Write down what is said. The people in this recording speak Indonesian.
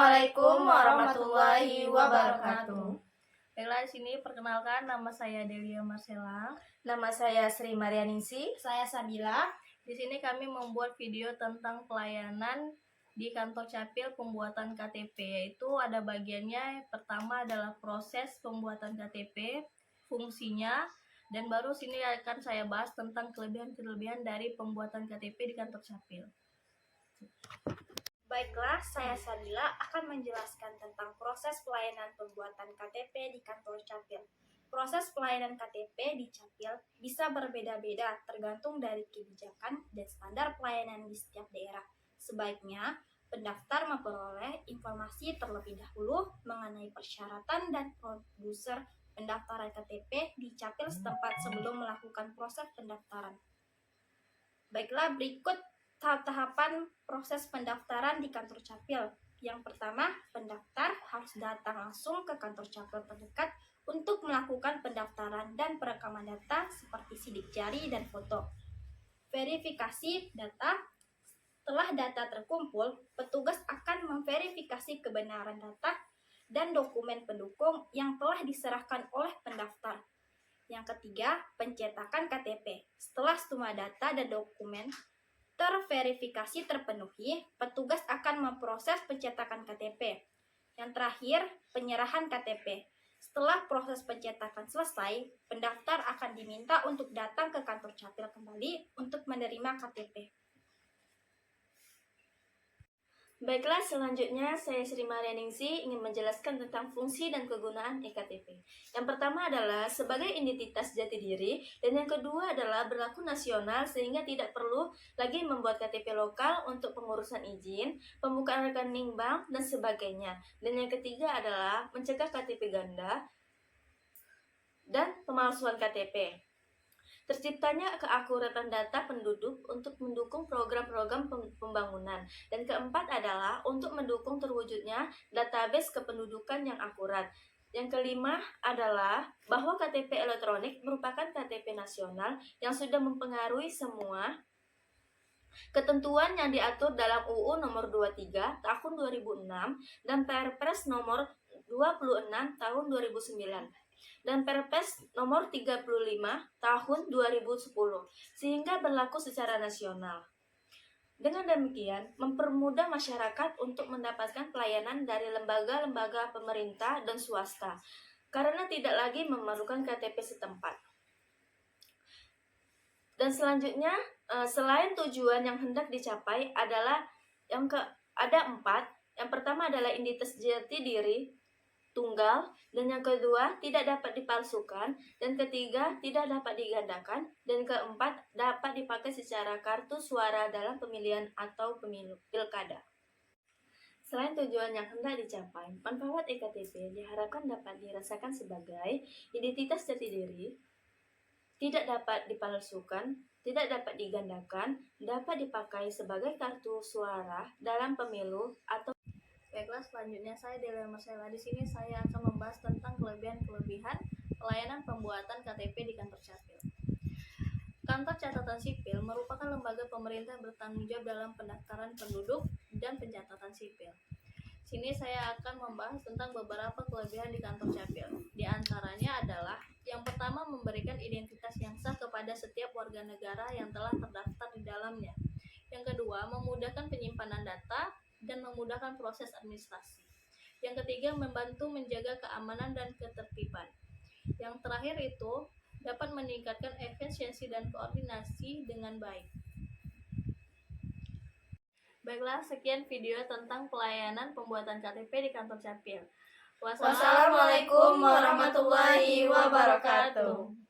Assalamualaikum warahmatullahi wabarakatuh. Baiklah, di sini perkenalkan, nama saya Delia Marcella. Nama saya Sri Marianingsi. Saya Sabila. Di sini kami membuat video tentang pelayanan di kantor Capil pembuatan KTP, yaitu ada bagiannya. Pertama adalah proses pembuatan KTP, fungsinya, dan baru sini akan saya bahas tentang kelebihan-kelebihan dari pembuatan KTP di kantor Capil. Baiklah, saya Sabila akan menjelaskan tentang proses pelayanan pembuatan KTP di kantor Capil. Proses pelayanan KTP di Capil bisa berbeda-beda tergantung dari kebijakan dan standar pelayanan di setiap daerah. Sebaiknya, pendaftar memperoleh informasi terlebih dahulu mengenai persyaratan dan prosedur pendaftaran KTP di Capil setempat sebelum melakukan proses pendaftaran. Baiklah, berikut tahap-tahapan proses pendaftaran di kantor Capil. Yang pertama, pendaftar harus datang langsung ke kantor Capil terdekat untuk melakukan pendaftaran dan perekaman data seperti sidik jari dan foto. Verifikasi data. Setelah data terkumpul, petugas akan memverifikasi kebenaran data dan dokumen pendukung yang telah diserahkan oleh pendaftar. Yang ketiga, pencetakan KTP. Setelah semua data dan dokumen terverifikasi terpenuhi, petugas akan memproses pencetakan KTP. Yang terakhir, penyerahan KTP. Setelah proses pencetakan selesai, pendaftar akan diminta untuk datang ke kantor Capil kembali untuk menerima KTP. Baiklah, selanjutnya saya Sri Marianingsi ingin menjelaskan tentang fungsi dan kegunaan eKTP. Yang pertama adalah sebagai identitas jati diri, dan yang kedua adalah berlaku nasional sehingga tidak perlu lagi membuat KTP lokal untuk pengurusan izin, pembukaan rekening bank, dan sebagainya. Dan yang ketiga adalah mencegah KTP ganda dan pemalsuan KTP. Terciptanya keakuratan data penduduk untuk mendukung program-program pembangunan. Dan keempat adalah untuk mendukung terwujudnya database kependudukan yang akurat. Yang kelima adalah bahwa KTP elektronik merupakan KTP nasional yang sudah mempengaruhi semua ketentuan yang diatur dalam UU nomor 23 tahun 2006 dan Perpres nomor 26 tahun 2009. Dan Perpres nomor 35 tahun 2010 sehingga berlaku secara nasional. Dengan demikian, mempermudah masyarakat untuk mendapatkan pelayanan dari lembaga-lembaga pemerintah dan swasta karena tidak lagi memerlukan KTP setempat. Dan selanjutnya, selain tujuan yang hendak dicapai adalah ada 4. Yang pertama adalah identitas jati diri tunggal, dan yang kedua tidak dapat dipalsukan, dan ketiga tidak dapat digandakan, dan keempat dapat dipakai secara kartu suara dalam pemilihan atau pemilu pilkada. Selain tujuan yang hendak dicapai, manfaat eKTP diharapkan dapat dirasakan sebagai identitas jati diri, tidak dapat dipalsukan, tidak dapat digandakan, dapat dipakai sebagai kartu suara dalam pemilu atau. Baiklah, selanjutnya saya Delia Marcella. Di sini saya akan membahas tentang kelebihan-kelebihan pelayanan pembuatan KTP di kantor Capil. Kantor Catatan Sipil merupakan lembaga pemerintah bertanggung jawab dalam pendaftaran penduduk dan pencatatan sipil. Sini saya akan membahas tentang beberapa kelebihan di kantor Capil. Di antaranya adalah yang pertama, memberikan identitas yang sah kepada setiap warga negara yang telah terdaftar di dalamnya. Yang kedua, memudahkan penyimpanan data dan memudahkan proses administrasi. Yang ketiga, membantu menjaga keamanan dan ketertiban. Yang terakhir itu dapat meningkatkan efisiensi dan koordinasi dengan baik. Baiklah, sekian video tentang pelayanan pembuatan KTP di kantor Capil. Wassalamualaikum warahmatullahi wabarakatuh.